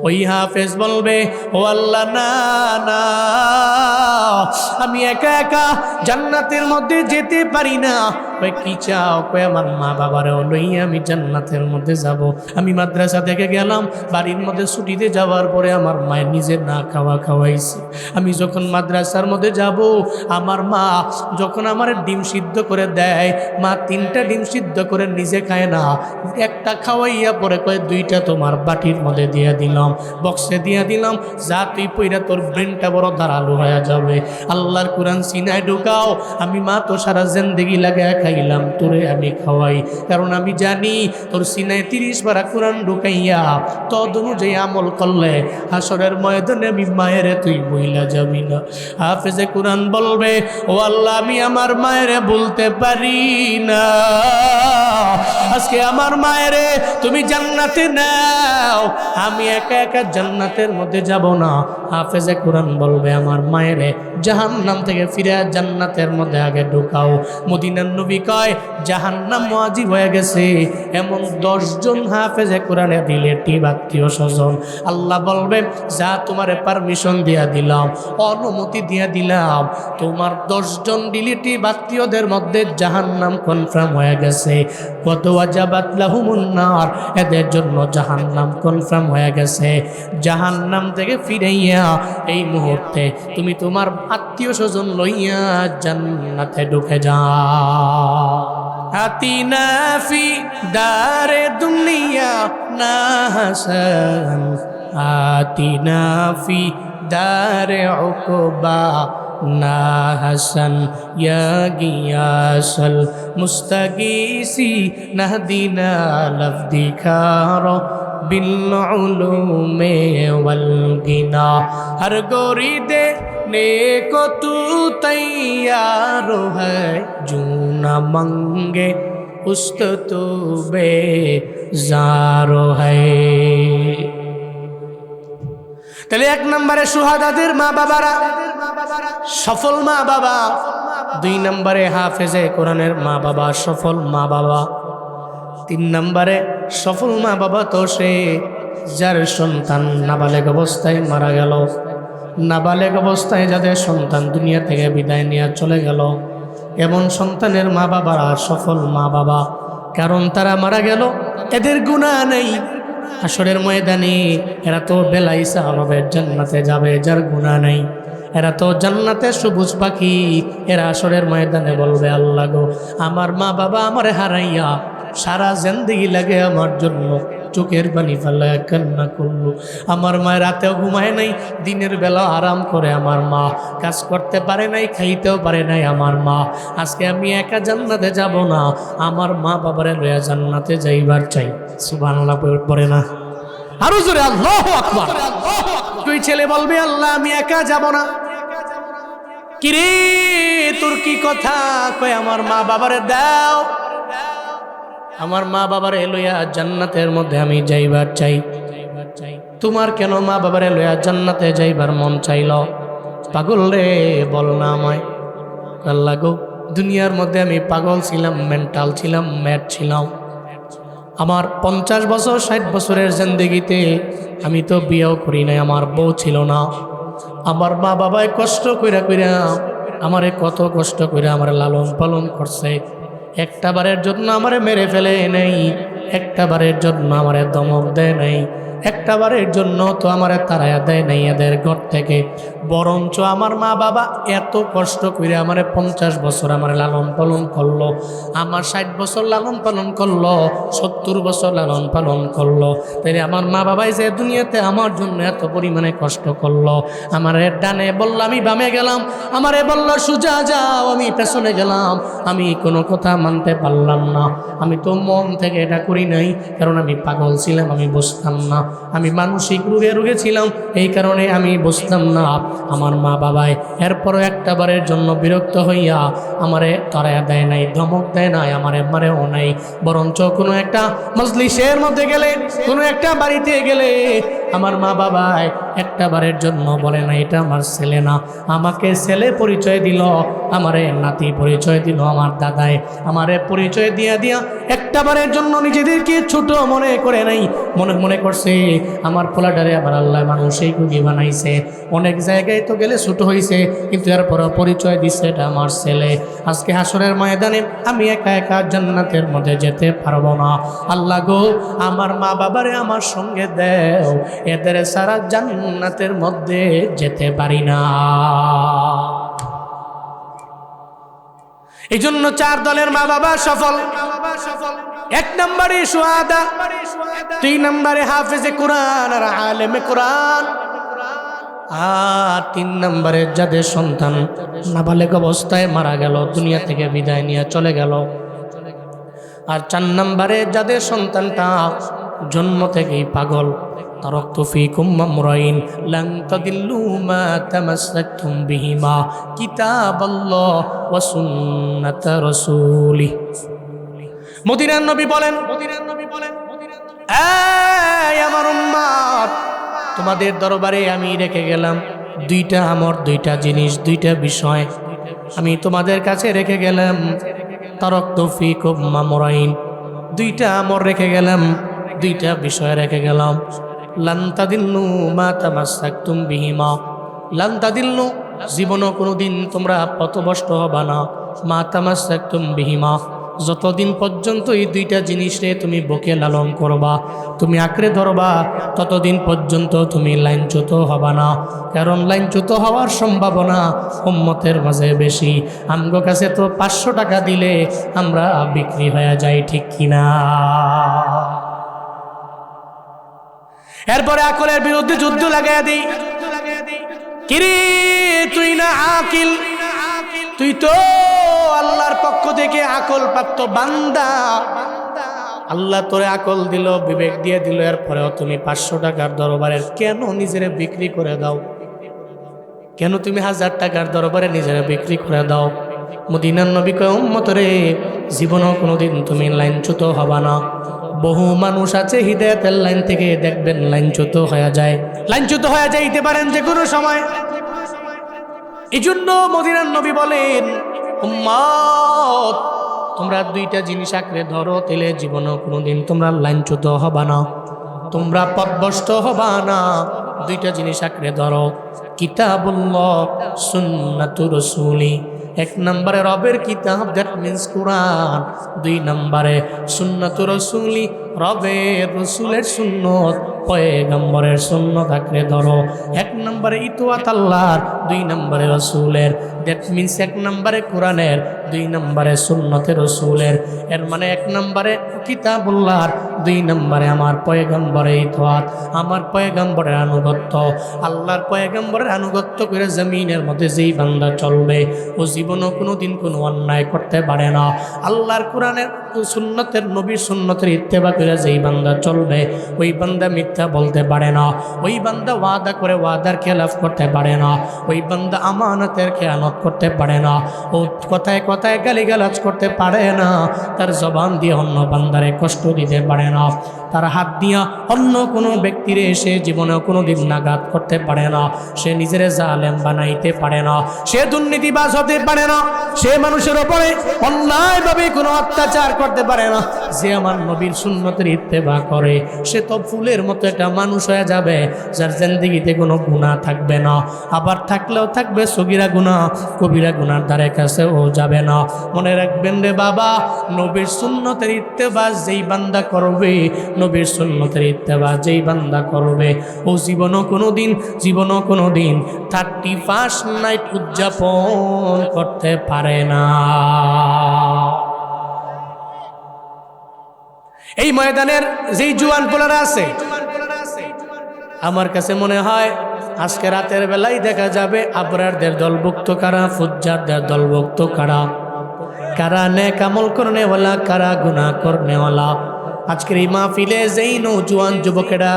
ওই হাফেজ বলবে, ও আল্লাহ না না, আমি একা একা জান্নাতের মধ্যে যেতে পারি না। কয় কি চাও? কয় আমার মা বাবারও লইয়া আমি জান্নাতের মধ্যে যাব। আমি মাদ্রাসা থেকে গেলাম, বাড়ির মধ্যে ছুটিতে যাওয়ার পরে আমার মায়ের নিজে না খাওয়া খাওয়াইছে। আমি যখন মাদ্রাসার মধ্যে যাব, আমার মা যখন আমার ডিম সিদ্ধ করে দেয়, মা 3টা ডিম সিদ্ধ করে নিজে খায় না, একটা খাওয়াইয়া পরে কয় 2টা তোমার বাটির মধ্যে দিয়ে দিলাম, বক্সে দিয়ে দিলাম, যা তুই পইরা তোর ব্রেনটা বড় ধারালো হয়ে যাবে। আল্লাহর কোরআন সিনায় ঢুকাও। আমি মা তো সারা জিন্দেগি লাগায় খাইলাম, তোরে আমি খাওয়াই, কারণ আমি জানি তোর সিনায় 30 বার কোরআন ঢুকাইয়া তদ অনুযায়ী আমল করলে হাসরের ময়দানে আমি মায়েরে তুই বইলা যাবি না। হাফেজে কোরআন বলবে, ও আল্লাহ আমি আমার মায়েরে বলতে পারি না, আজকে আমার মায়েরে তুমি জান্নাতে নাও, আমি একা একা জান্নাতের মধ্যে যাব না। হাফেজে কোরআন বলবে, আমার মায়েরে জাহান্নাম থেকে ফিরে জান্নাতের মধ্যে আগে ঢুকাও। মদিনার নবী কয় জাহান্নাম ওয়াজিব হয়ে গেছে এমন 10 জন হাফেজে কোরআনে রিলেটিভ আত্মীয় স্বজন। আল্লাহ বলবে, যা তোমারে পারমিশন দিয়া দিলাম, অনুমতি দিয়া দিলাম, তোমার 10 জন রিলেটিভ আত্মীয়দের মধ্যে জাহান্নাম কনফার্ম হয়ে গেছে। কত ওয়াজাবাত লাহুমুন নার, এদের জন্য জাহান্নাম কনফার্ম হয়ে গেছে। জাহান্নাম থেকে ফিরাইয়া এই মুহূর্তে তুমি তোমার আত্মীয় স্বজন লইয়া জান্নাতে ঢুকে যাও। আতিনা ফি দারে দুনিয়া না হাসান, আতিনা ফি দারে উকবা না হাসান, ইয়া গিয়াসাল মুস্তাগীসি নাহদিনা লফদিখার বিল উলুমে ওয়াল গিনা। হর গোরি দে নেको तू तैयार है, जू न मंगे उस्त तू बेजारो है। তাহলে 1 নম্বরে সুহাদাদের মা বাবারা সফল মা বাবা, 2 নম্বরে হাফেজে কোরআনের মা বাবা সফল মা বাবা, 3 নম্বরে সফল মা বাবা তো সে যার সন্তান নাবালেগ অবস্থায় মারা গেল, নাবালেগ অবস্থায় যাদের সন্তান দুনিয়া থেকে বিদায় নিয়ে চলে গেল, এমন সন্তানের মা বাবারা সফল মা বাবা। কারণ তারা মারা গেল, এদের গুনাহ নেই। হাসরের ময়দানে এরা তো বেলাইসা হবে, জান্নাতে যাবে, যার গুনাহ নেই। এরা তো জান্নাতে সবুজ পাখি। এরা হাসরের ময়দানে বলবে, আল্লাহ গো, আমার মা বাবা আমারে হারাইয়া সারা জিন্দেগি লাগে আমার জন্য চোখের পানি ফেলায় কান্না করলো। আমার মা রাতেও ঘুমায় নাই, দিনের বেলা আরাম করে আমার মা, কাজ করতে পারে নাই, খাইতেও পারে নাই আমার মা। আজকে আমি একা জান্নাতে যাব না, আমার মা বাবারে লইয়া জান্নাতে যাইবার চাই। সুবহানাল্লাহ পড়ে না? আরো জোরে আল্লাহু আকবার। তুই ছেলে বলবি, আল্লাহ আমি একা যাব না। কিরে তোর কি কথা? কয় আমার মা বাবারে দাও, আমার মা বাবারে লইয়া জান্নাতের মধ্যে আমি যাইবার চাই। তোমার কেন মা বাবারে লইয়া জান্নাতে যাইবার মন চাইল? পাগল রে, বল না আমায়। আল্লাহ গো, দুনিয়ার মধ্যে আমি পাগল ছিলাম, মেন্টাল ছিলাম, ম্যাড ছিলাম। আমার 50 বছর 60 বছরের জিন্দেগিতে আমি তো বিয়েও করি নাই, আমার বউ ছিল না। আমার মা বাবায় কষ্ট কইরা কইরা আমারে কত কষ্ট কইরা আমার লালন পালন করছে। একটা বারের জন্য আমারে মেরে ফেলে নেই, একটা বারের জন্য আমারে দমক দেয় নাই, একটা বারের জন্য তো আমারে তাড়াইয়া দেয় নাই এদের ঘর থেকে। বরঞ্চ আমার মা বাবা এত কষ্ট করে আমারে 50 বছর আমারে লালন পালন করলো, আমার 60 বছর লালন পালন করলো, 70 বছর লালন পালন করলো। তাই আমার মা বাবাই যে দুনিয়াতে আমার জন্য এত পরিমাণে কষ্ট করলো। আমারে ডানে বলল, আমি বামে গেলাম, আমারে বলল সোজা যাও, আমি পেছনে গেলাম। আমি কোনো কথা মানতে পারলাম না। আমি তো মন থেকে এটা করি নাই, কারণ আমি পাগল ছিলাম, আমি বুঝতাম না। আমি মানসিক রোগে ছিলাম, এই কারণে আমি বুঝতাম না। আমার মা বাবাই এরপরও একটা বারের জন্য বিরক্ত হইয়া আমারে তাড়াইয়া দেয় নাই, ধমক দেয় নাই, আমারে মারেও নাই। বরঞ্চ কোনো একটা মজলিসের মধ্যে গেলে, কোনো একটা বাড়িতে গেলে আমার মা বাবায় একটা বারের জন্য বলে না এটা আমার ছেলে না, আমাকে ছেলে পরিচয় দিল, আমারে নাতি পরিচয় দিল আমার দাদায়, আমারে পরিচয় দিয়া দিয়া একটা বারের জন্য নিজেদেরকে ছোট মনে করে নাই, মনে করছে আমার পোলাটারে আমার আল্লাহ মানুষই কুকি বানাইছে। অনেক জায়গায় তো গেলে ছোট হয়েছে, কিন্তু এরপর পরিচয় দিচ্ছে এটা আমার ছেলে। আজকে হাসরের ময়দানে আমি একা একা জান্নাতের মধ্যে যেতে পারবো না। আল্লাহ গো, আমার মা বাবারে আমার সঙ্গে দেও, এদের সারা জান্নাতের মধ্যে যেতে পারি না। এই জন্য 4 দলের মা বাবা সফল। 1 নম্বরে শুহাদা, 2 নম্বরে হাফেজে কোরআন আর আলেমে কোরআন, আর 3 নম্বরে যাদের সন্তান নাবালেগ অবস্থায় মারা গেল, দুনিয়া থেকে বিদায় নিয়ে চলে গেল, আর 4 নম্বরে যাদের সন্তানটা জন্ম থেকেই পাগল। তারাকতু ফীকুম আমরাইন লান তাদিল্লু মা তামাসসাকতুম বিহিমা কিতাবাল্লাহ ওয়া সুন্নাত রাসূলি। মদিনার নবী বলেন, এই আমার উম্মত, তোমাদের দরবারে আমি রেখে গেলাম 2টা আমর, 2টা জিনিস, 2টা বিষয় আমি তোমাদের কাছে রেখে গেলাম। তারাকতু ফীকুম আমরাইন, 2টা আমর রেখে গেলাম, 2টা বিষয় রেখে গেলাম। লান তাদিল্লু মা তামাসসাকতুম বিহিমা, লান তাদিল্লু, জীবনও কোনোদিন তোমরা পথভ্রষ্ট হবা না। মা তামাসসাকতুম বিহিমা, যতদিন পর্যন্ত এই 2টা জিনিসে তুমি বুকে লালন করবা, তুমি আঁকড়ে ধরবা, ততদিন পর্যন্ত তুমি লাইনচ্যুত হবা না। কারণ লাইনচ্যুত হওয়ার সম্ভাবনা উম্মতের মাঝে বেশি। আমগো কাছে তো 500 টাকা দিলে আমরা বিক্রি হয়ে যাই, ঠিক কিনা? এরপরে আকলের বিরুদ্ধে যুদ্ধ লাগাই দিই। কিরে তুই না আকিল, তুই তো আল্লাহর পক্ষ থেকে আকল প্রাপ্ত বান্দা, আল্লাহ তোরে আকল দিল, বিবেক দিয়ে দিল, এরপরেও তুমি 500 টাকার দরবারের কেন নিজেরে বিক্রি করে দাও? কেন তুমি 1000 টাকার দরবারে নিজেরে বিক্রি করে দাও? মদিনার নবী কয়, উম্মত রে, জীবনও কোনোদিন তুমি লাইনচ্যুত হবা না। বহু মানুষ আছে হিদায়াতের লাইন থেকে দেখবেন লাইনচ্যুত হয়ে যায়, লাইনচ্যুত হয়ে যাইতে পারেন যে কোনো সময়। এই জন্য মদিনার নবী বলেন, উম্মত তোমরা 2টা জিনিস আঁকড়ে ধরো, তেলে জীবনও কোনোদিন তোমরা লাইনচ্যুত হবা না, তোমরা পথভ্রষ্ট হবা না। 2টা জিনিস আঁকড়ে ধরো, কিতাবুল্লাহ সুন্নাতুর রাসূলি। 1 নম্বরে রবের কিতাব, দ্যাট মিন্স কোরআন। 2 নম্বরে সুন্নাতুর রাসূলি, রবের রসুলের সুন্নত, পয়গম্বরের সুন্নত আঁকড়ে ধরো। 1 নম্বরে ইতওয়াত আল্লাহর, 2 নম্বরে রসুলের, দ্যাট মিন্স 1 নম্বরে কোরআনের, 2 নম্বরে সুন্নতের রসুলের। এর মানে 1 নম্বরে কিতাবুল্লাহর, 2 নম্বরে আমার পয়গম্বরের ইতওয়াত, আমার পয়গম্বরের আনুগত্য। আল্লাহর পয়গম্বরের আনুগত্য করে জমিনের মধ্যে যেই বান্দা চলবে, ও জীবনও কোনোদিন কোনো অন্যায় করতে পারে না। আল্লাহর কোরআনের সুন্নতের, নবীর সুন্নতের ইত্তেবা করে যেই বান্দা চলবে, ওই বান্দা মিথ্যা বলতে পারে না, ওই বান্দা ওয়াদা করে ওয়াদার খেলাফ করতে পারে না, ওই বান্দা আমানতের খেয়ানত করতে পারে না, ও কথায় কথায় গালিগালাজ করতে পারে না, তার জবান দিয়ে অন্য বান্দারে কষ্ট দিতে পারে না, তার হাত দিয়া অন্য কোনো ব্যক্তিরে সে জীবনেও কোনো দিন নাঘাত করতে পারে না, সে নিজের জালেম বানাইতে পারে না, সে দুর্নীতিবাজ হতে পারে না, সে মানুষের ওপরে অন্যায়ভাবে কোনো অত্যাচার করতে পারে না। যে আমার নবীর সুন্নতের ইত্তেবা করে, সে তো ফুলের মতো একটা মানুষ হয়ে যাবে, যার জিন্দেগিতে কোনো গুনাহ থাকবে না, আবার থাকলেও থাকবে সগীরা গুনাহ, কবিরা গুনার ধারে কাছেও যাবে না। মনে রাখবেন রে বাবা, নবীর সুন্নতের ইত্তেবা যেই বান্দা করবে, নবীর সুন্নতের ইত্তেবা যেই বান্দা করবে, ও জীবনও কোনো দিন 31 নাইট উদযাপন করতে পারে না। এই ময়দানের যেই জুয়ান পোলারা আছে, আমার কাছে মনে হয় আজকে রাতের বেলায় দেখা যাবে আবরারদের দলভুক্ত কারা, ফুজ্জারদের দলভুক্ত কারা, কারা নেক আমল করনেওয়ালা, কারা গুনাহ করনেওয়ালা। আজকের এই মাহফিলে যেই নৌজওয়ান যুবকেরা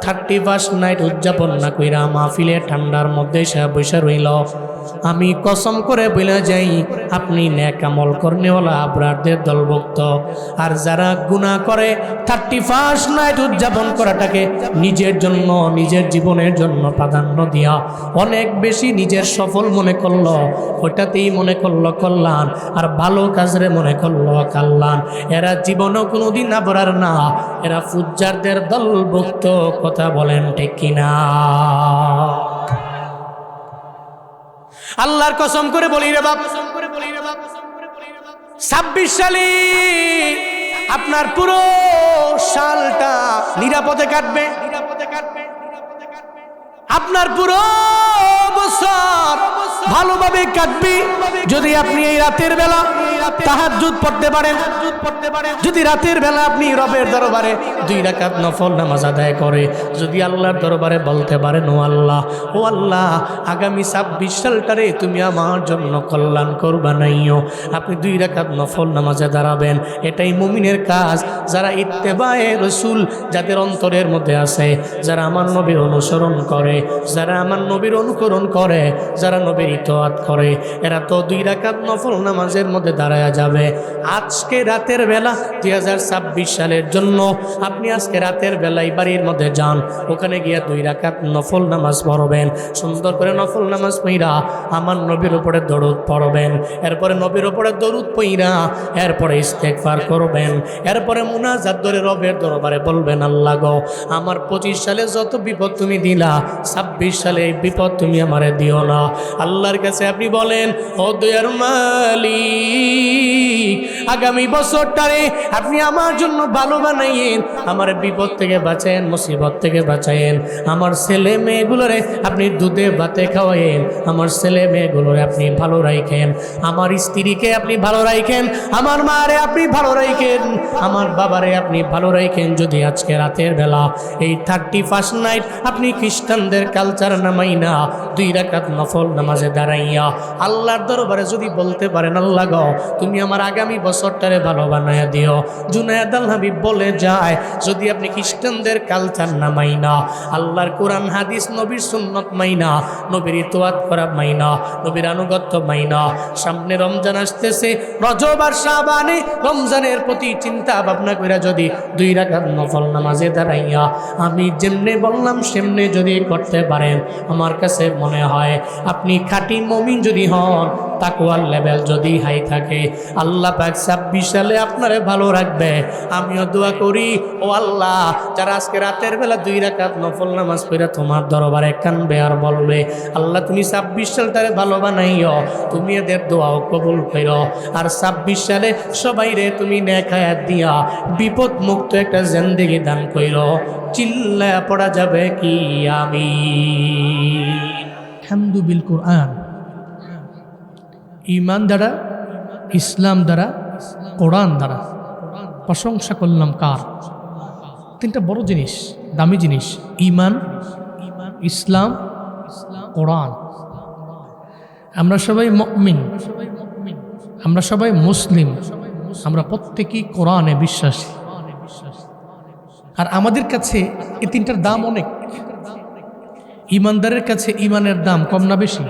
31 নাইট উদযাপন না কইরা মাহফিলে ঠান্ডার মধ্যে সে বসে রইল, আমি কসম করে বলে যাই আপনি নেক আমল করনেওয়ালা আবরারদের দলভুক্ত। আর যারা গুনাহ করে 31 নাইট উদযাপন করাটাকে নিজের জন্য, নিজের জীবনের জন্য প্রাধান্য দিয়া অনেক বেশি নিজের সফল মনে করলো, ওইটাতেই মনে করলো কল্যাণ, আর ভালো কাজরে মনে করলো কল্যাণ, এরা জীবনও কোনোদিন আবরার না, এরা ফুজ্জারদের দলভুক্ত। কথা বলেন ঠিক কিনা? আল্লাহর কসম করে বলি রে বাপ, 26 সালে আপনার পুরো সালটা নিরাপদে কাটবে, আপনার পুরো বছর ভালোভাবে কাটবে যদি আপনি এই রাতের বেলা তাহাজ্জুদ পড়তে পারেন, যদি রাতের বেলা আপনি রবের দরবারে 2 রাকাত নফল নামাজ আদায় করে যদি আল্লাহর দরবারে বলতে পারেন, ও আল্লাহ, ও আল্লাহ, আগামী 26 সালটারে তুমি আমার জন্য কল্যাণ করবা নাইও, আপনি 2 রাকাত নফল নামাজে দাঁড়াবেন। এটাই মুমিনের কাজ। যারা ইত্তেবায়ে রাসূল যাদের অন্তরের মধ্যে আছে, যারা আমার নবীর অনুসরণ করে, যারা আমার নবীর অনুকরণ করে, যারা নবীর ইতাআত করে, এরা তো 2 রাকাত নফল নামাজের মধ্যে দাঁড়ায়া যাবে। আজকে রাতের বেলা 2026 সালের জন্য আপনি আজকে রাতের বেলায় বাড়ির মধ্যে যান, ওখানে গিয়া 2 রাকাত নফল নামাজ পড়বেন। সুন্দর করে নফল নামাজ পড়া আমার নবীর উপরে দরুদ পড়বেন, এরপরে নবীর উপরে দরুদ পড়া এরপরে ইস্তেগফার করবেন, এরপরে মুনাজাত ধরে রবের দরবারে বলবেন, আল্লাহ গো, আমার 25 সালে যত বিপদ তুমি দিলা, 26 সালে এই বিপদ তুমি আমারে দিও না। আল্লাহর কাছে আপনি বলেন, ও দয়ার মালিক, আগামী বছরটারে আপনি আমার জন্য ভালো বানাইয়েন, আমার বিপদ থেকে বাঁচায়েন, মুসিবত থেকে বাঁচায়েন, আমার ছেলে মেয়েগুলোরে আপনি দুধে ভাতে খাওয়ায়েন, আমার ছেলে মেয়েগুলোরে আপনি ভালো রাখেন, আমার স্ত্রীকে আপনি ভালো রাখেন, আমার মারে আপনি ভালো রাখেন, আমার বাবারে আপনি ভালো রাখেন। যদি আজকে রাতের বেলা এই 31 নাইট আপনি খ্রিস্টানদের কালচার নামাই না 2 রাকাত নফল নামাজে দাঁড়াইয়া আল্লাহর দরবারে যদি বলতে পারেন, আল্লাহ গো, তুমি আমার আগামী বছরটারে ভালো বানায়া দিও। জুনায়েদ আল হাবিব বলে যায়, যদি আপনি খ্রিস্টানদের কালচার নামাই না, আল্লাহর কোরআন হাদিস নবীর সুন্নত মাইনা, নবীর ইতাআত করা মাইনা, নবীর আনুগত্য মাইনা, সামনে রমজান আসতেছে, রজব আর শাবানে রমজানের প্রতি চিন্তা ভাবনা করে যদি 2 রাকাত নফল নামাজে দাঁড়াইয়া আমি যেমনে বললাম সেমনে যদি করতে পারেন, আমার কাছে মনে হয় আপনি খাঁটি মুমিন যদি হন, তাকওয়ার লেভেল যদি হাই থাকে, আল্লাহ পাক 26 সালে আপনারে ভালো রাখবে। আমিও দোয়া করি, ও আল্লাহ, যারা আজকে রাতের বেলা 2 রাকাত নফল নামাজ পড়ে তোমার দরবারে কানবে আর বলবে, আল্লাহ তুমি 26 সালটারে ভালো বানাইও, তুমি এদের দোয়াও কবুল করো, আর 26 সালে সবাই রে তুমি নেক হায়াত দিয়া বিপদ মুক্ত একটা জিন্দেগি দান করো। চিল্লায়া পড়া যাবে কি আমিন। হামদু বিল কুরআন, ঈমান দ্বারা, ইসলাম দ্বারা, কোরআন দ্বারা প্রশংসা করলাম কার? 3টা বড় জিনিস, দামি জিনিস, ঈমান, ইসলাম, কোরআন। আমরা সবাই মুমিন, আমরা সবাই মুসলিম, আমরা প্রত্যেকেই কোরআনে বিশ্বাসী। আর আমাদের কাছে এই 3টার দাম অনেক। ঈমানদারের কাছে ঈমানের দাম কম না বেশি?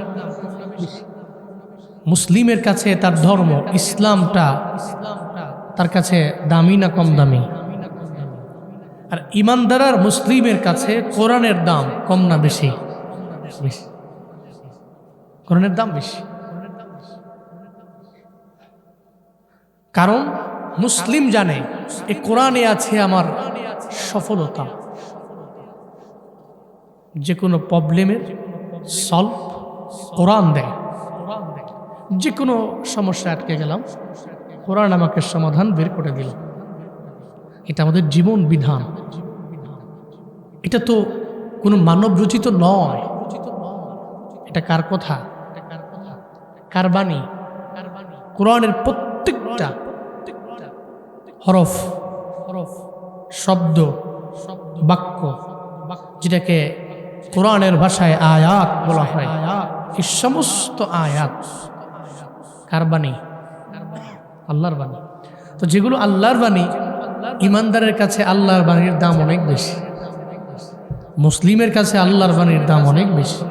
মুসলিমের কাছে তার ধর্ম ইসলামটা তার কাছে দামি না কম দামি? আর ঈমানদার আর মুসলিমের কাছে কোরআনের দাম কম না বেশি? কোরআনের দাম বেশি। কারণ মুসলিম জানে এই কোরআনে আছে আমার সফলতা, যে কোনো প্রবলেমের সলভ কোরআন দেয়। যে কোনো সমস্যা আটকে গেলাম, কোরআন আমাকে সমাধান বের করে দিল। এটা আমাদের জীবন বিধান। এটা তো কোনো মানব রচিত নয়। এটা কার কথা? কার বাণী? কোরআনের প্রত্যেকটা হরফ, শব্দ, বাক্য, যেটাকে কোরআনের ভাষায় আয়াত বলা হয়, এই সমস্ত আয়াত কার বাণী? আল্লাহর বাণী। তো যেগুলো আল্লাহর বাণী, ইমানদারের কাছে আল্লাহর বাণীর দাম অনেক বেশি, মুসলিমের কাছে আল্লাহর বাণীর দাম অনেক বেশি।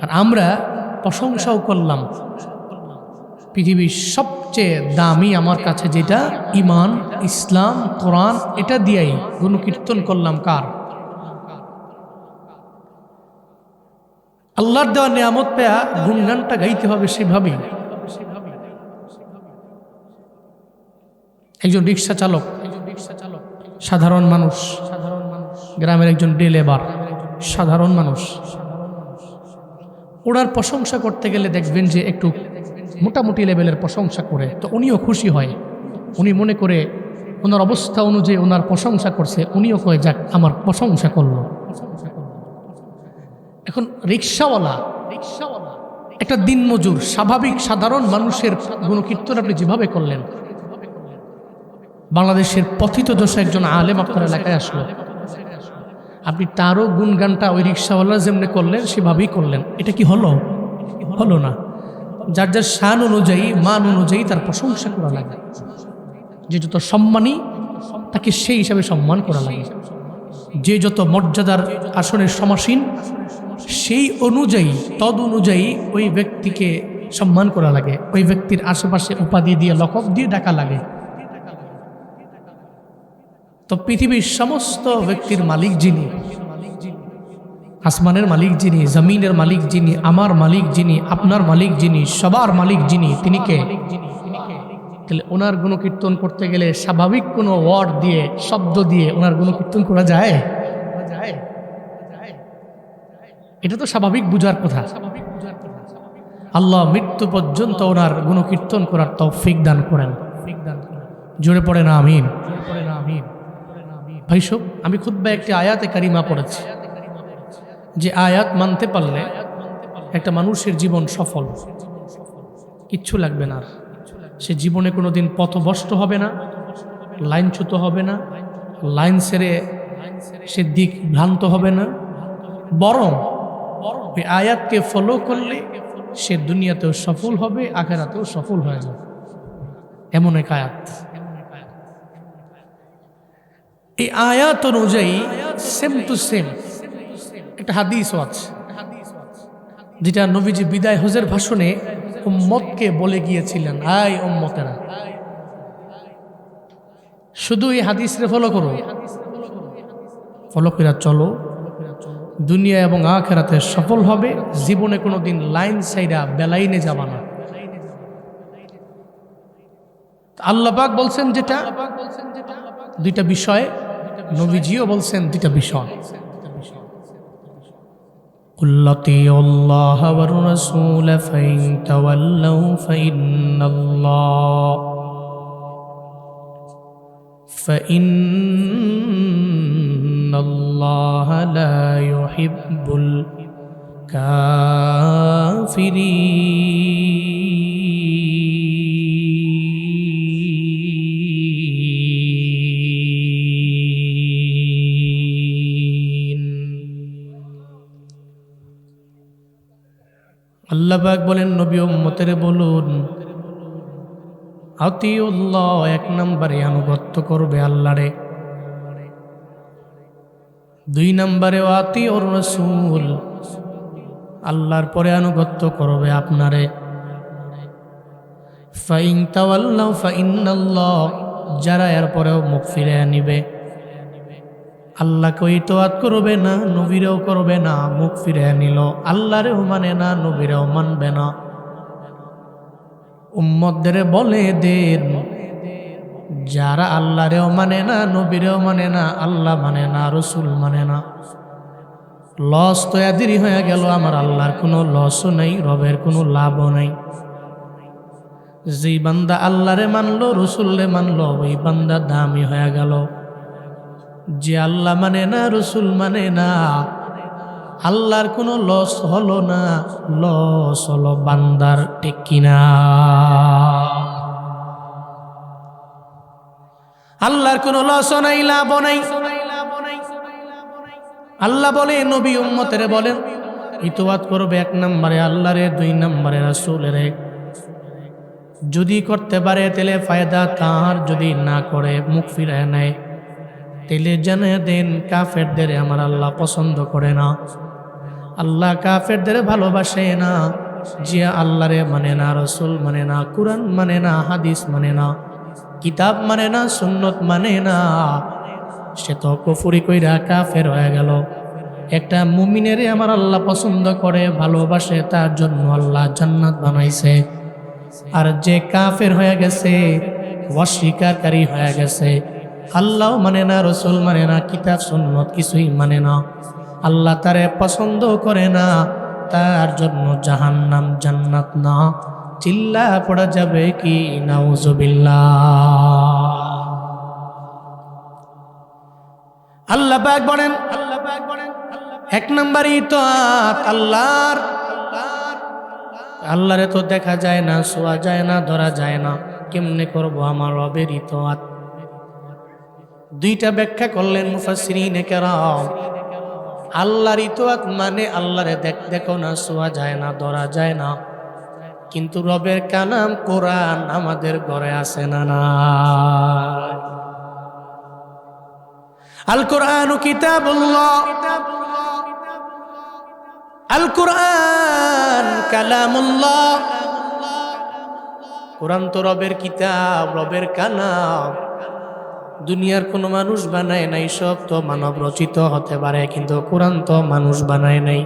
আর আমরা প্রশংসাও করলাম। পৃথিবীর সবচেয়ে দামি আমার কাছে যেটা ঈমান, ইসলাম, কোরআন, এটা দিয়েই গুণকীর্তন করলাম কার? আল্লাহর দেওয়া নিয়ামত পেয়া গুণগানটা গাইতে হবে সেভাবেই। একজন রিক্সা চালক, সাধারণ মানুষ, গ্রামের একজন ডে লেবার, সাধারণ মানুষ, ওনার প্রশংসা করতে গেলে দেখবেন যে একটু মোটামুটি লেভেলের প্রশংসা করে তো উনিও খুশি হয়। উনি মনে করে ওনার অবস্থা অনুযায়ী ওনার প্রশংসা করছে, উনিও কয়ে যাক আমার প্রশংসা করলো। এখন রিক্সাওয়ালা একটা দিনমজুর স্বাভাবিক সাধারণ মানুষের গুণকীর্তন আপনি যেভাবে করলেন, বাংলাদেশের পথিত দশা একজন আলেম আপনার এলাকায় আসলো, আপনি তারও গুণগানটা ওই রিক্সাওয়ালা যেমনি করলেন সেভাবেই করলেন। এটা কি হলো? হলো না। যার যার শান অনুযায়ী, মান অনুযায়ী তার প্রশংসা করা লাগে। যে যত সম্মানী তাকে সেই হিসাবে সম্মান করা লাগে। যে যত মর্যাদার আসনের সমাসীন সেই অনুযায়ী, তদ অনুযায়ী ওই ব্যক্তিকে সম্মান করা লাগে। ওই ব্যক্তির আশেপাশে উপাধি দিয়ে, লকব দিয়ে ডাকা লাগে। তো পৃথিবীর সমস্ত ব্যক্তির মালিক যিনি, আসমানের মালিক যিনি, জমিনের মালিক যিনি, আমার মালিক যিনি, আপনার মালিক যিনি, সবার মালিক যিনি, তিনি কে? তাহলে ওনার গুণকীর্তন করতে গেলে স্বাভাবিক কোনো ওয়ার্ড দিয়ে, শব্দ দিয়ে ওনার গুণকীর্তন করা যায়? এটা তো স্বাভাবিক বুঝার কথা। আল্লাহ মৃত্যু পর্যন্ত ওনার গুণকীর্তন করার তৌফিক দান করেন। জোরে পড়ে না আমিন। ভাই সব, আমি খুতবায় একটি আয়াতে কারিমা পড়েছি, যে আয়াত মানতে পারলে একটা মানুষের জীবন সফল, কিচ্ছু লাগবে না। সে জীবনে কোনোদিন পথভ্রষ্ট হবে না, লাইনচ্যুত হবে না, লাইন ছেড়ে সে দিক ভ্রান্ত হবে না, বরং ওই আয়াতকে ফলো করলে সে দুনিয়াতেও সফল হবে, আখিরাতেও সফল হয়ে যাবে। এমন এক আয়াত। এই আয়াত অনুযায়ী সেম টু সেম একটা হাদিসও আছে, যেটা নবীজি বিদায় হজের ভাষণে উম্মতকে বলে গিয়েছিলেন, আয় উম্মতেরা, শুধু এই হাদিসে ফলো করো, ফলো করে চলো, দুনিয়া এবং আখিরাতে সফল হবে, জীবনে কোনোদিন লাইন সাইডা বেলাইনে যাবা না। আল্লাহ পাক বলছেন যেটা, দুইটা বিষয়, নবীজিও বলছেন দুইটা বিষয়। قل اطيعوا الله والرسول فإن تولوا فإن الله لا يحب الكافرين। আল্লাহ পাক বলেন, নবী উম্মতের বলুন, আতিউল্লাহ, এক নম্বরে আনুগত্য করবে আল্লাহরে, দুই নম্বরে আতিউর রাসূল, আল্লাহর পরে আনুগত্য করবে আপনারে। ফাইন তাওয়াল্লাউ ফাইন্নাল্লাহ, যারা এর পরেও মুখ ফিরে নিবে, আল্লাহকে ইতাআত করবে না, নবীরেও করবে না, মুখ ফিরে নিল, আল্লাহরেও মানে না, নবীরেও মানবে না। উম্মতদের বলে দেন, যারা আল্লাহরেও মানে না, নবীরেও মানে না, আল্লাহ মানে না, রসুল মানে না, লস তো এদেরই হয়ে গেল। আমার আল্লাহর কোনো লসও নেই, রবের কোনো লাভও নেই। যেই বান্দা আল্লাহরে মানলো, রসুলরে মানলো, ওই বান্দা দামি হয়ে গেল। যে আল্লাহ মানে না, রসুল মানে না, আল্লাহর কোনো লস হলো না, লস হলো বান্দার, ঠিক কিনা? আল্লাহর কোনো লসও নাই, লাভও নাই। আল্লাহ বলে, নবী উম্মতের বলেন, ইতাআত করবে এক নম্বরে আল্লাহরে, দুই নম্বরে রাসূলের। যদি করতে পারে তাহলে ফায়দা তার, যদি না করে মুখ ফিরায় নেয় তাহলে জানে দেন, কাফেরদের আমার আল্লাহ পছন্দ করে না, আল্লাহ কাফেরদের ভালোবাসে না, যে আল্লাহরে মানে না, রসুল মানে না, কুরআন মানে না, হাদিস মানে না, কিতাব মানে না, সুন্নত মানে না, সে তো কুফরি কইরা কাফের হয়ে গেল। একটা মুমিনেরে আমার আল্লাহ পছন্দ করে, ভালোবাসে, তার জন্য আল্লাহ জান্নাত বানাইছে। আর যে কাফের হয়ে গেছে, অস্বীকারী হয়ে গেছে, আল্লাহ মানে না, রসুল মানে না, কিতাব সুন্নত কিছুই মানে না, আল্লাহ তারে পছন্দ করে না, তার জন্য জাহান্নাম, জান্নাত না। চিল্লা পড়া যাবে কি নাউজুবিল্লাহ। আল্লাহ পাক বলেন, এক নম্বর ইতাআত আল্লাহর। আল্লাহরে তো দেখা যায় না, ছোঁয়া যায় না, ধরা যায় না, কেমনে করব আমার রবের ইতাআত? দুইটা ব্যাখ্যা করলেন মুফাসসিরিনে কেরাম। আল্লাহর ইতাআত মানে আল্লাহরে দেখো না, ছোঁয়া যায় না, ধরা যায় না, কিন্তু রবের কালাম কোরআন আমাদের ঘরে আছে না নাই? আল কোরআনু কিতাবুল্লাহ, আল কোরআন কালামুল্লাহ। কোরআন তো রবের কিতাব, রবের কালাম। দুনিয়ার কোনো মানুষ বানায় নাই, সব তো মানব রচিত হতে পারে, কিন্তু কোরআন তো মানুষ বানায় নাই।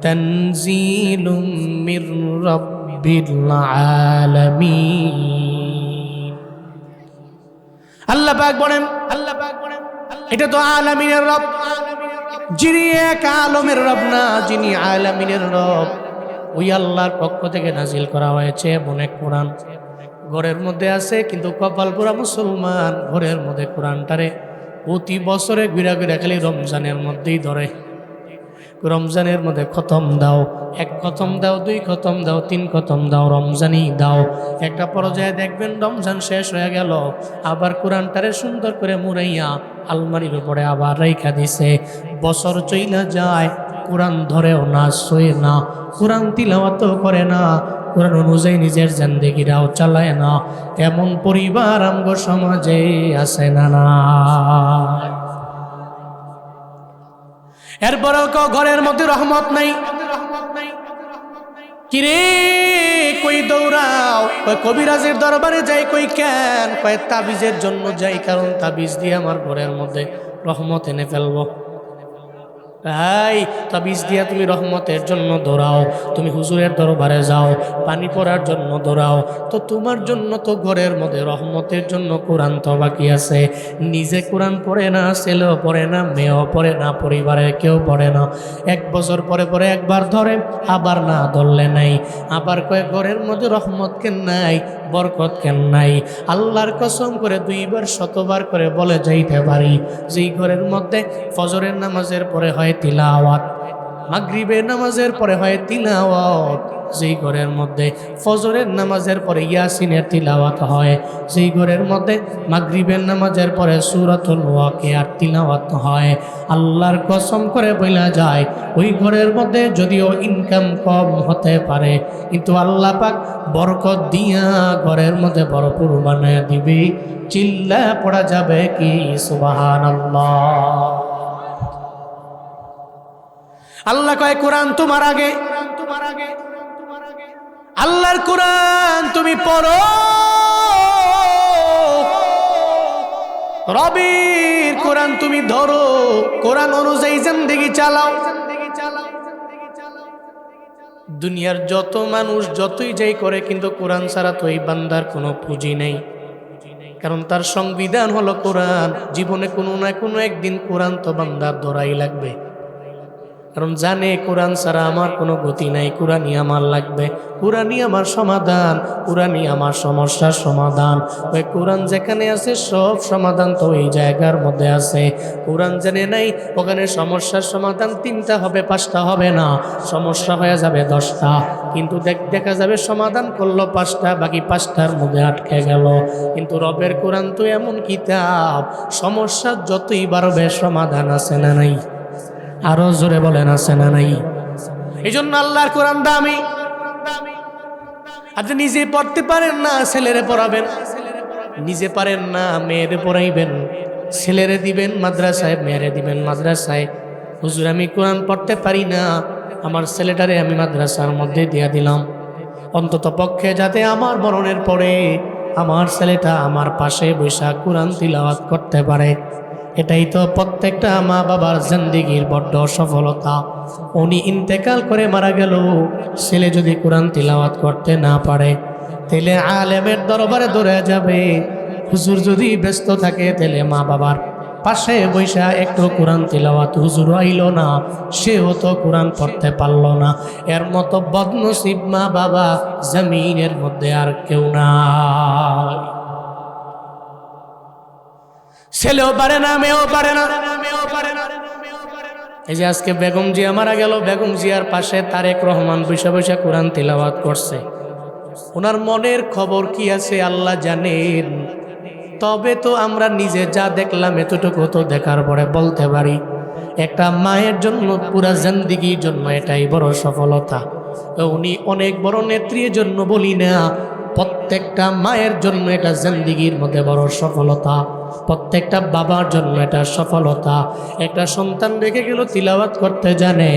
তানজিলুম মির রাব্বিল আলামিন। আল্লাহ পাক বলেন, এটা তো আলামিনের রব, যিনি এক আলমের রব না, যিনি আলামিনের রব, ওই আল্লাহর পক্ষ থেকে নাজিল করা হয়েছে এমন এক কোরআন। ঘরের মধ্যে আছে, কিন্তু কপাল পোড়া মুসলমান ঘরের মধ্যে কোরআনটারে প্রতি বছরে ঘুরা ঘুরা খালি রমজানের মধ্যেই ধরে। রমজানের মধ্যে খতম দাও, এক খতম দাও, দুই খতম দাও, তিন খতম দাও, রমজানই দাও। একটা পর্যায়ে দেখবেন রমজান শেষ হয়ে গেল, আবার কোরআনটারে সুন্দর করে মুড়াইয়া আলমারির উপরে আবার রাইখা দিছে। বছর চইলা যায়, কোরআন ধরেও না, শোয়ে না, কোরআন তিলাওয়াতও করে না, কোরআন অনুযায়ী নিজের জিন্দেগিটাও চালায় না। এমন পরিবার আমগো সমাজে আছে না না? এরপরেও ঘরের মধ্যে রহমত নাই। কিরে কই দৌড়াও? কই কবিরাজের দরবারে যাই। কই কেন? কই তাবিজের জন্য যাই, কারণ তাবিজ দিয়ে আমার ঘরের মধ্যে রহমত এনে ফেলবো। ভাই, তাবিজ দিয়া তুমি রহমতের জন্য দৌড়াও, তুমি হুজুরের দরবারে যাও পানি পড়ার জন্য দৌড়াও, তো তোমার জন্য তো ঘরের মধ্যে রহমতের জন্য কোরআন তো বাকি আছে। নিজে কোরআন পড়ে না, ছেলেও পড়ে না, মেয়েও পড়ে না, পরিবারের কেউ পড়ে না। এক বছর পরে পরে একবার ধরে, আবার না ধরলে নাই। আবার কয়েক ঘরের মধ্যে রহমত কেন নাই, বরকত কেন নাই? আল্লাহর কসম করে দুইবার শতবার করে বলে যাইতে পারি, যেই ঘরের মধ্যে ফজরের নামাজের পরে হয় তিলাওয়াত, মাগরিবের নামাজের পরে হয় তিলাওয়াত, যেই ঘরের মধ্যে ফজরের নামাজের পরে ইয়াসিনের তিলাওয়াত হয়, যেই ঘরের মধ্যে মাগরিবের নামাজের পরে সূরাতুল ওয়াকিয়ার তিলাওয়াত হয়, আল্লাহর কসম করে বলা যায় ওই ঘরের মধ্যে যদিও ইনকাম কম হতে পারে, কিন্তু আল্লাহ পাক বরকত দিয়া ঘরের মধ্যে ভরপুর বানায় দিবে। চিল্লা পড়া যাবে কি সুবহানাল্লাহ? আল্লাহ কয় কোরআন তোমার আগে, আল্লাহর কোরআন তুমি পড়ো, রবির কোরআন তুমি ধরো, কোরআন অনুযায়ী জিন্দেগি চালাও। দুনিয়ার যত মানুষ যতই যাই করে, কিন্তু কোরআন ছাড়া তো এই বান্দার কোনো পুঁজি নেই, কারণ তার সংবিধান হলো কোরআন। জীবনে কোনো না কোনো একদিন কোরআন তো বান্দার ধরাই লাগবে, কারণ জানে কোরআন ছাড়া আমার কোনো গতি নাই, কোরআনই আমার লাগবে, কোরআনই আমার সমাধান, কোরআনই আমার সমস্যার সমাধান। ওই কোরআন যেখানে আছে সব সমাধান তো এই জায়গার মধ্যে আছে। কোরআন জেনে নাই, ওখানে সমস্যার সমাধান 3টা হবে, 5টা হবে না, সমস্যা হয়ে যাবে 10টা, কিন্তু দেখা যাবে সমাধান করলো 5টা, বাকি 5টার মধ্যে আটকে গেল। কিন্তু রবের কোরআন তো এমন কিতাব, সমস্যা যতই বাড়বে সমাধান আছে না নাই? আরো জোরে বলেন আছে না নাই? এই জন্য আল্লাহর কোরআন দামি। আপনি নিজে পড়তে পারেন না, ছেলেরে পড়াবেন, নিজে পারেন না, মেয়েরে পড়াইবেন, ছেলেরে দিবেন মাদ্রাসায়, মেয়েরে দিবেন মাদ্রাসায়। হুজুর আমি কোরআন পড়তে পারি না, আমার ছেলেটারে আমি মাদ্রাসার মধ্যে দিয়া দিলাম, অন্তত পক্ষে যাতে আমার মরণের পরে আমার ছেলেটা আমার পাশে বৈশা কোরআন তিলাওয়াত করতে পারে। এটাই তো প্রত্যেকটা মা বাবার জিন্দেগির বড্ড সফলতা। উনি ইন্তেকাল করে মারা গেল, ছেলে যদি কোরআন তিলাওয়াত করতে না পারে তাহলে আলেমের দরবারে দৌড়ে যাবে। হুজুর যদি ব্যস্ত থাকে তাহলে মা বাবার পাশে বৈশা একটু কোরআন তিলাওয়াত, হুজুর আইল না, সেও তো কোরআন পড়তে পারল না। এর মতো বদনসিব মা বাবা জমিনের মধ্যে আর কেউ নাই। ছেলেও পারে না, মেয়েও পারে না। এই যে আজকে বেগম জিয়া মারা গেল, বেগম জিয়ার পাশে তারেক রহমান বৈশা বৈশা কোরআন তিলাওয়াত করছে। ওনার মনের খবর কি আছে আল্লাহ জানেন। তবে তো আমরা নিজে যা দেখলাম এতটুকু তো দেখার পরে বলতে পারি একটা মায়ের জন্য পুরা জিন্দেগির জন্য এটাই বড় সফলতা। উনি অনেক বড় নেত্রীর জন্য বলি না, প্রত্যেকটা মায়ের জন্য এটা জিন্দেগির মধ্যে বড় সফলতা। প্রত্যেকটা বাবার জন্য এটা সফলতা। একটা সন্তান রেখে গেল, তিলাওয়াত করতে জানে,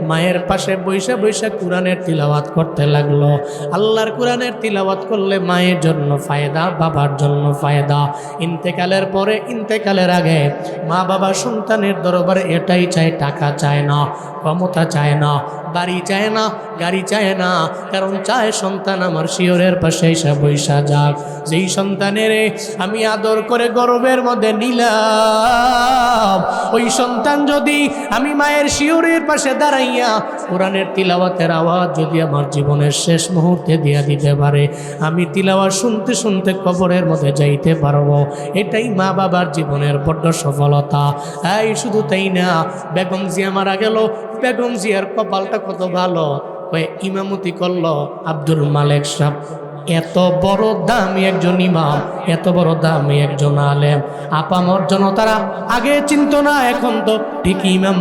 মায়ের পাশে বৈশা বৈশা কোরআনের তিলাওয়াত করতে লাগলো। আল্লাহর কোরআনের তিলাওয়াত করলে মায়ের জন্য ফায়দা, বাবার জন্য ফায়দা। ইন্তেকালের পরে, ইন্তেকালের আগে মা বাবা সন্তানের দরবারে এটাই চায়, টাকা চায় না, ক্ষমতা চায় না, বাড়ি চায় না, গাড়ি চায় না, কারণ চায় সন্তান আমার শিয়রের পাশে এসে বৈশা যাক। যেই সন্তানের আমি আদর করে গর্বের মধ্যে নিলাম, ওই সন্তান যদি আমি মায়ের শিয়রের পাশে দাঁড়াইয়া কোরআনের তিলাওয়াতের আওয়াজ যদি আমার জীবনের শেষ মুহূর্তে দিয়া দিতে পারে, আমি তিলাওয়াত শুনতে শুনতে কবরের মধ্যে যাইতে পারবো। এটাই মা বাবার জীবনের বড্ড সফলতা। এই শুধু তাই না, বেগম জিয়া মারা গেল, বেগম জিয়ার কপালটা কত ভালো, ইমামতি করলো আব্দুল মালেক সাহেব। এত বড় দামি একজন ইমাম, এত বড় দামি একজন আলেম, আপামর জনতারা আগে চিনত না, এখন তো ঠিক ইমাম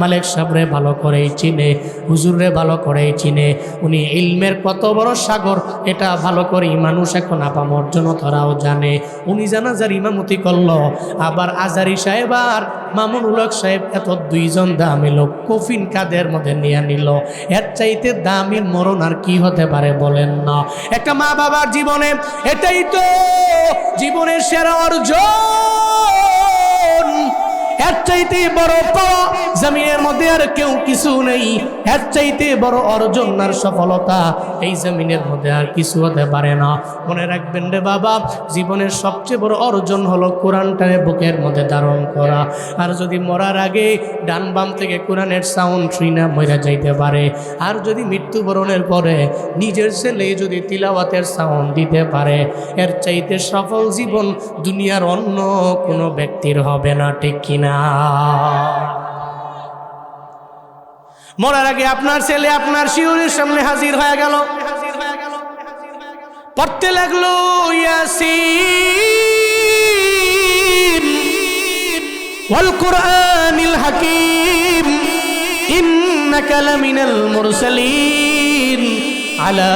মালেক সাহেবরে ভালো করেই চিনে, হুজুররে ভালো করেই চিনে। উনি ইলমের কত বড় সাগর এটা ভালো করেই মানুষ এখন আপামর জনতারাও জানে। উনি জানাজার ইমামতি করলো। আবার আজারি সাহেব আর মামুনুল হক সাহেব, এত দুইজন দামি লোক কফিন কাদের মধ্যে নিয়ে নিল। এর চাইতে দামি মরণ আর কি হতে পারে বলেন না? একটা মা বাবার জীবনে এটাই তো জীবনের সেরা অর্জন। এর চাইতে বড় পাওয়া জমিনের মধ্যে আর কেউ কিছু নেই। এর চাইতে বড় অর্জন আর সফলতা এই জমিনের মধ্যে আর কিছু হতে পারে না। মনে রাখবেন রে বাবা, জীবনের সবচেয়ে বড় অর্জন হলো কোরআনটাকে বুকের মধ্যে ধারণ করা। আর যদি মরার আগে ডান বাম থেকে কোরআনের সাউন্ড শুই না মরে যাইতে পারে, আর যদি মৃত্যুবরণের পরে নিজের ছেলে যদি তিলাওয়াতের সাউন্ড দিতে পারে, এর চাইতে সফল জীবন দুনিয়ার অন্য কোনো ব্যক্তির হবে না, ঠিক কিনা? মরার আগে আপনার ছেলে আপনার শিয়রের সামনে হাজির হয়ে গেল, পড়তে লাগলো ইয়াসিন ওয়াল কুরআনিল হাকিম ইন্নাকা লামিনাল মুরসালিন আলা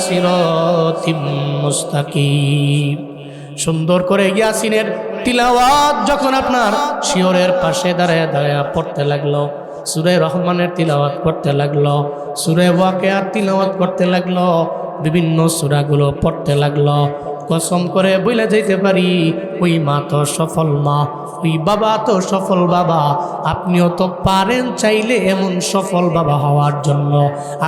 সিরাতিম মুস্তাকিম। সুন্দর করে ইয়াসিনের তিলাওয়াত যখন আপনার শিয়রের পাশে দাঁড়ায় দাঁড়ায় পড়তে লাগলো, সূরা রহমানের তিলাওয়াত করতে লাগলো, সূরা ওয়াকিয়ার তিলাওয়াত করতে লাগলো, বিভিন্ন সূরাগুলো পড়তে লাগলো, কসম করে বলে যাইতে পারি ওই মা তো সফল মা, ওই বাবা তো সফল বাবা। আপনিও তো পারেন চাইলে এমন সফল বাবা হওয়ার জন্য,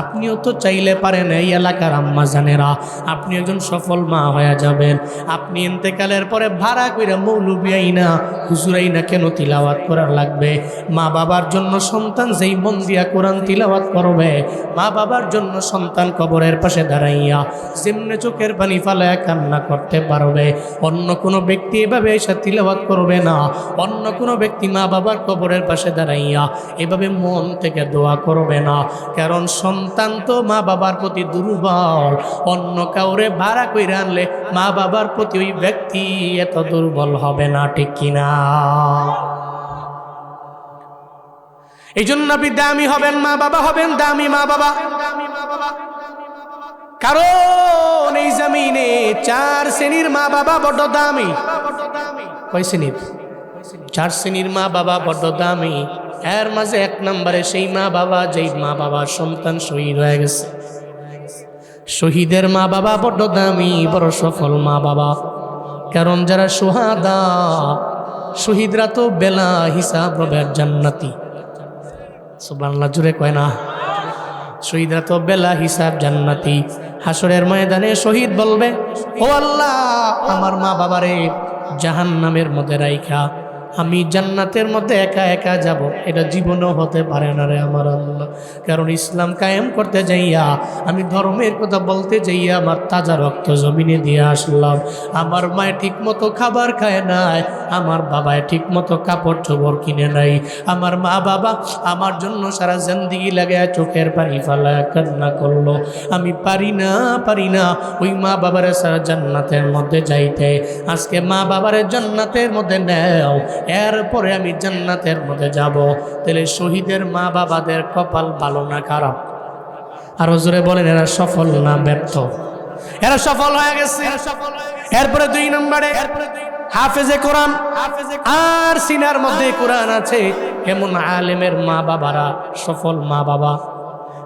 আপনিও তো চাইলে পারেন এই এলাকার আম্মা জানেরা আপনি একজন সফল মা হয়ে যাবেন। আপনি ইন্তেকালের পরে ভাড়া করে মৌলবি আইনা হুজুর আইনা কেন তিলাওয়াত করার লাগবে? মা বাবার জন্য সন্তান যেই মন দিয়া কোরআন তিলাওয়াত করবে, মা বাবার জন্য সন্তান কবরের পাশে দাঁড়াইয়া যেমনে চোখের পানি ফালায় কান্না করতে পারবে, অন্য কোনো ব্যক্তি এভাবে এসে তিলাওয়াত করবে না। অন্য কোনো ব্যক্তি মা বাবার কবরের পাশে দাঁড়াইয়া এভাবে মন থেকে দোয়া করবে না, কারণ সন্তান তো মা বাবার প্রতি দুর্বল। অন্য কাউরে ভাড়া করে আনলে মা বাবার প্রতি ওই ব্যক্তি এত দুর্বল হবে না, ঠিক কিনা? এই জন্য আপনি দামি হবেন, মা বাবা হবেন দামি মা বাবা। কারণ এই জমিনে 4 শ্রেণীর মা বাবা বড় দামি। কয় শ্রেণীর? 4 শ্রেণীর মা বাবা বড় দামি। এর মাঝে 1 নম্বরে সেই মা বাবা যেই মা বাবার সন্তান শহীদ হয়ে গেছে। শহীদের মা বাবা বড় দামি, বড় সফল মা বাবা। কারণ যারা সুহাদা, শহীদরা তো বেলা হিসাব রবের জান্নাতি। সুবহানাল্লাহ, জুড়ে কয় না? শহীদরা তো বেলা হিসাব জান্নাতি। হাসরের ময়দানে শহীদ বলবে, ও আল্লাহ, আমার মা বাবারে জাহান্নামের মধ্যে রাইখা আমি জান্নাতের মধ্যে একা একা যাব, এটা জীবনও হতে পারে না রে আমার আল্লাহ। কারণ ইসলাম কায়েম করতে যাইয়া, আমি ধর্মের কথা বলতে যাইয়া আমার তাজা রক্ত জমিনে দিয়ে আসলাম। আমার মায়ে ঠিক মতো খাবার খায় নাই, আমার বাবায় ঠিক মতো কাপড় চোপড় কিনে নাই। আমার মা বাবা আমার জন্য সারা জিন্দেগি লাগায় চোখের পানি ফালায় কান্না করলো। আমি পারি না ওই মা বাবারে সারা জান্নাতের মধ্যে যাইতে। আজকে মা বাবারে জান্নাতের মধ্যে নেও, এরপরে আমি জান্নাতের মধ্যে যাব। তাহলে শহীদের মা বাবাদের কপাল ভালো না খারাপ? আরো জোরে বলেন, এরা সফল না ব্যর্থ? এরা সফল হয়ে গেছে। এরপরে 2 নম্বরে হাফেজে কোরআন। আর সিনার মধ্যে কোরআন আছে এমন আলেমের মা বাবারা সফল মা বাবা।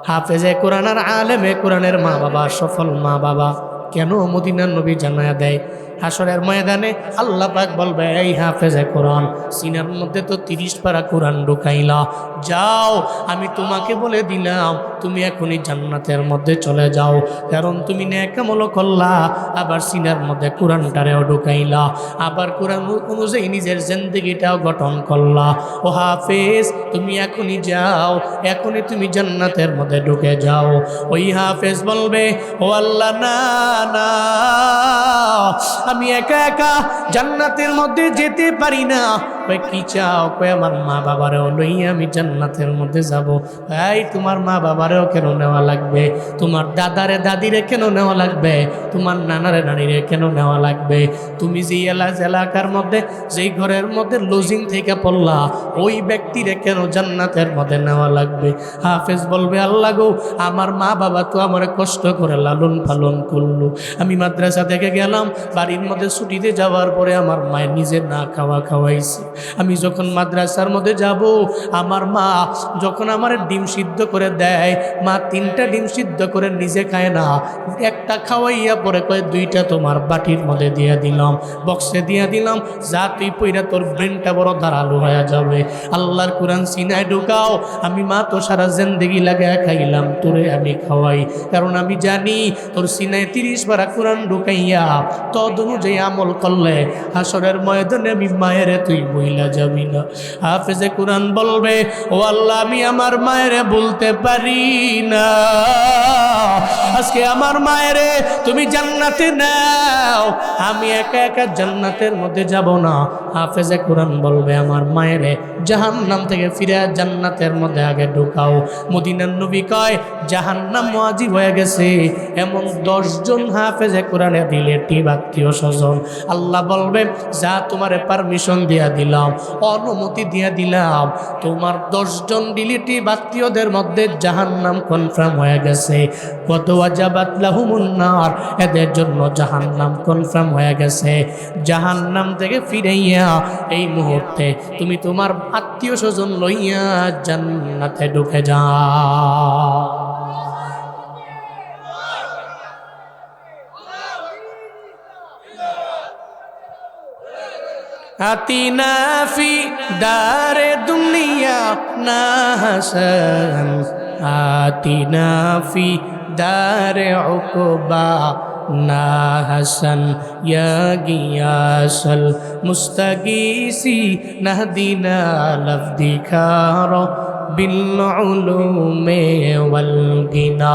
হাফেজে কোরআন আর আলেমে কোরআনের মা বাবা সফল মা বাবা। কেন? মদিনার নবী জানায়া দেয়, হাসরের ময়দানে আল্লাহ পাক বলবে, এই হাফেজে কোরআন, সিনার মধ্যে তো 30 পারা কোরআন ঢুকাইলা, যাও আমি তোমাকে বলে দিলাম তুমি এখনই জান্নাতের মধ্যে চলে যাও। কারণ তুমি নেক আমল করলা, আবার সিনার মধ্যে কোরআনটারেও ঢুকাইলা, আবার কোরআন অনুযায়ী নিজের জিন্দেগিটাও গঠন করলা। ও হাফেজ, তুমি এখনই যাও, এখনই তুমি জান্নাতের মধ্যে ঢুকে যাও। ওই হাফেজ বলবে, ও আল্লাহ, না না, আমি একা একা জান্নাতের মধ্যে যেতে পারি না। কি চাও? আমার মা বাবারেও লইয়া আমি জান্নাতের মধ্যে যাব। এই তোমার মা বাবারেও কেন নেওয়া লাগবে? তোমার দাদারে দাদিরে কেন নেওয়া লাগবে? তোমার নানারে নানিরে কেন নেওয়া লাগবে? তুমি যে এলাকার মধ্যে, যেই ঘরের মধ্যে লজিং থেকে পড়লা, ওই ব্যক্তিরে কেন জান্নাতের মধ্যে নেওয়া লাগবে? হাফেজ বলবে, আল্লাহ গো, আমার মা বাবা তো আমার কষ্ট করে লালন পালন করলো। আমি মাদ্রাসা থেকে গেলাম, বাড়ির মধ্যে ছুটিতে যাওয়ার পরে আমার মায়ের নিজে না খাওয়াইছে। আমি যখন মাদ্রাসার মধ্যে যাব, আমার মা যখন আমার ডিম সিদ্ধ করে দেয়, মা 3টা ডিম সিদ্ধ করে নিজে খায় না, একটা খাওয়াইয়া পরে কয় 2টা তোমার বাটির মধ্যে দিয়ে দিলাম, বক্সে দিয়ে দিলাম, যা তুই পইরা তোর ব্রেনটা বড় ধারালো হয়ে যাবে। আল্লাহর কোরআন সিনায় ঢুকাও। আমি মা তো সারা জিন্দেগি লাগায় খাইলাম, তোরে আমি খাওয়াই, কারণ আমি জানি তোর সিনায় 30 পারা কোরআন ঢুকাইয়া তদ অনুযায়ী আমল করলে হাসরের ময়দানে আমি মায়েরে তুই বইলা যাবি না। হাফেজে কোরআন বলবে, ও আল্লাহ, আমি আমার মায়েরে বলতে পারি না, আজকে আমার মায়েরে তুমি জান্নাতে নাও, আমি একা একা জান্নাতের মধ্যে যাব না। হাফেজে কোরআন বলবে, আমার মায়েরে জাহান্নাম থেকে ফিরে জান্নাতের মধ্যে আগে ঢুকাও। মদিনার নবী কয়, জাহান্নাম ওয়াজিব হয়ে গেছে এমন 10 জন হাফেজে কোরআনে রিলেটিভ আত্মীয় স্বজন। আল্লাহ বলবে, যা তোমারে পারমিশন দিয়া দিলাম, অনুমতি দিয়া দিলাম, তোমার 10 জন রিলেটিভ আত্মীয়দের মধ্যে জাহান্নাম কনফার্ম হয়ে গেছে। কত ওয়াজাবাত লাহুমুন নার, এদের জন্য জাহান্নাম কনফার্ম হয়ে গেছে। জাহান্নাম থেকে ফিরাইয়া এই মুহূর্তে তুমি তোমার আত্মীয় স্বজন লইয়া জান্নাতে ঢুকে যাও। আতিনা ফি দারে দুনিয়া না হাসান, আতিনা ফি দারে উকবা না হাসান, ইয়া গিয়াসাল মুস্তাগীসি নাহদিনা লফদিখার বিল উলুমে ওয়াল গিনা।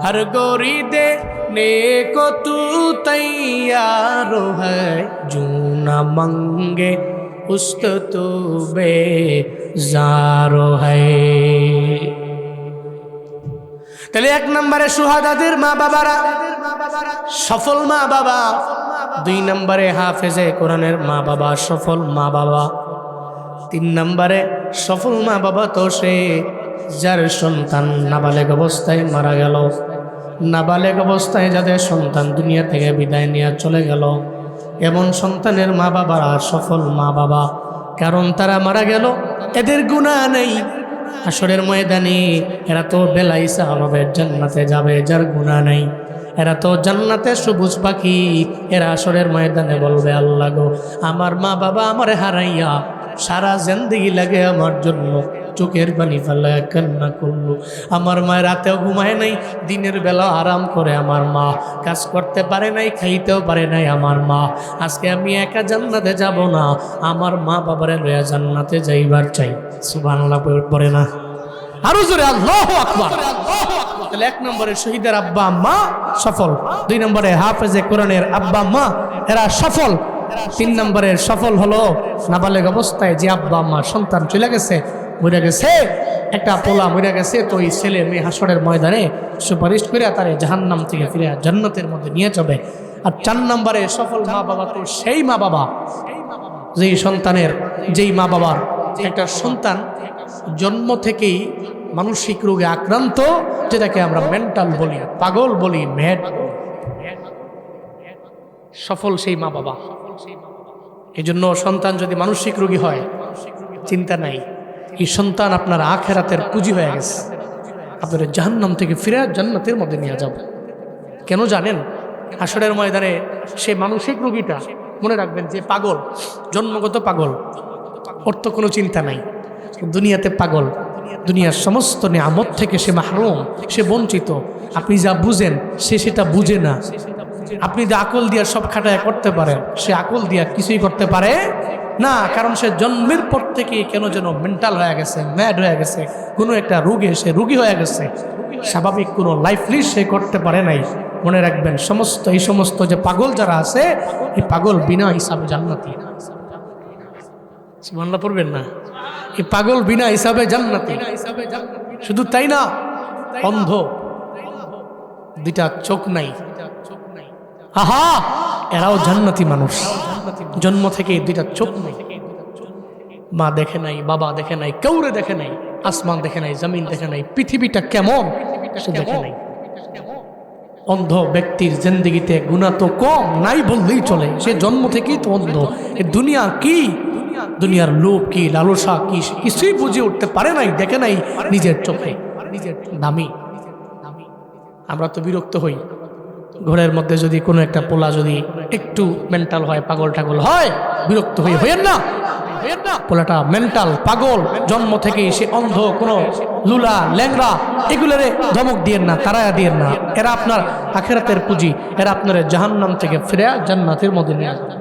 হর গোরি দে नेको तू तैयार है, जू न मंगे उस्त तू बेजारो है। তাহলে 1 নম্বরে সুহাদাদের মা বাবারা সফল মা বাবা, 2 নম্বরে হাফেজে কোরআনের মা বাবা সফল মা বাবা, 3 নম্বরে সফল মা বাবা তো সে যার সন্তান নাবালেগ অবস্থায় মারা গেল। নাবালেগ অবস্থায় যাদের সন্তান দুনিয়া থেকে বিদায় নিয়ে চলে গেল, এমন সন্তানের মা বাবারা সফল মা বাবা। কারণ তারা মারা গেল এদের গুনাহ নেই। হাসরের ময়দানে এরা তো বেলা হিসাব হবে, জান্নাতে যাবে, যার গুনাহ নেই। এরা তো জান্নাতে সবুজ পাখি। এরা হাসরের ময়দানে বলবে, আল্লাহ গো, আমার মা বাবা আমারে হারাইয়া সারা জিন্দেগি লাগে আমার জন্য চোখের পানি ফেলায় কান্না করলো। আমার মা রাতেও ঘুমায় নাই, দিনের বেলা আরাম করে আমার মা, কাজ করতে পারে নাই, খাইতেও পারে নাই আমার মা। আজকে আমি একা জান্নাতে যাব না, আমার মা বাবারে লইয়া জান্নাতে যাইবার চাই। সুবহানাল্লাহ পড়ে না? আরো জোরে আল্লাহু আকবার। তাহলে 1 নম্বরে শহীদের আব্বা আম্মা সফল, 2 নম্বরে হাফেজে কোরআনের আব্বা আম্মা এরা সফল, 3 নম্বরে সফল হলো নাবালেগ অবস্থায় যে আব্বা আম্মা সন্তান চলে গেছে, মরে গেছে, একটা পোলা মরে গেছে, তো এই ছেলে মেয়ে হাসরের ময়দানে সুপারিশ করে তারে জাহান্নাম থেকে ফিরে জান্নাতের মধ্যে নিয়ে যাবে। আর 4 নম্বরে সফল মা বাবা তো সেই মা বাবা যেই মা বাবার একটা সন্তান জন্ম থেকেই মানসিক রোগে আক্রান্ত, যেটাকে আমরা মেন্টাল বলি, পাগল বলি, ম্যাড। সফল সেই মা বাবা। এই জন্য সন্তান যদি মানসিক রোগী হয়, চিন্তা নাই, এই সন্তান আপনার আখিরাতের পুঁজি হয়ে গেছে, আপনার জাহান্নাম থেকে ফিরে জান্নাতের মধ্যে নিয়ে যাব। কেন জানেন? হাসরের ময়দানে সে মানসিক রোগীটা, মনে রাখবেন, যে পাগল, জন্মগত পাগল, ওর তো কোনো চিন্তা নাই, দুনিয়াতে পাগল, দুনিয়ার সমস্ত নিয়ামত থেকে সে মাহরুম, সে বঞ্চিত। আপনি যা বুঝেন সে সেটা বুঝে না। আপনি যে আকল দিয়া সব খাটায় করতে পারেন, সে আকল দিয়া কিছুই করতে পারে না, কারণ সে জন্মের পর থেকে কেন যেন মেন্টাল হয়ে গেছে, ম্যাড হয়ে গেছে, কোনো একটা রোগে সে রোগী হয়ে গেছে, স্বাভাবিক কোনো লাইফ লিড সে করতে পারে নাই। মনে রাখবেন, এই সমস্ত যে পাগল যারা আছে, এই পাগল বিনা হিসাবে জান্নাতি। সুবহানাল্লাহ পড়বেন না? এই পাগল বিনা হিসাবে জান্নাতি। শুধু তাই না, অন্ধ, 2টা চোখ নাই, আহা, এরাও জান্নাতি মানুষ। জন্ম থেকে 2টা চোখ নাই, মা দেখে নাই, বাবা দেখে নাই, কাউরে দেখে নাই, আসমান দেখে নাই, জমিন দেখে নাই, পৃথিবীটা কেমন সে দেখে নাই। অন্ধ ব্যক্তির জিন্দেগিতে গুনাহ তো কম নাই বললেই চলে, সে জন্ম থেকেই তো অন্ধ। এ দুনিয়া কি, দুনিয়ার লোভ কি, লালসা কি, কিছুই বুঝে উঠতে পারে নাই, দেখে নাই নিজের চোখে, নিজের দামি। আমরা তো বিরক্ত হই, ঘরের মধ্যে যদি কোনো একটা পোলা যদি একটু মেন্টাল হয়, পাগল টাগল হয়, বিরক্ত হইয়েন না। পোলাটা মেন্টাল পাগল, জন্ম থেকেই সে অন্ধ, কোনো লুলা ল্যাংরা, এগুলোরে ধমক দিয়েন না, তারায়া দিয়েন না। এরা আপনার আখিরাতের পুঁজি, এরা আপনার জাহান্নাম থেকে ফিরে জান্নাতের মধ্যে নিয়ে আসবে।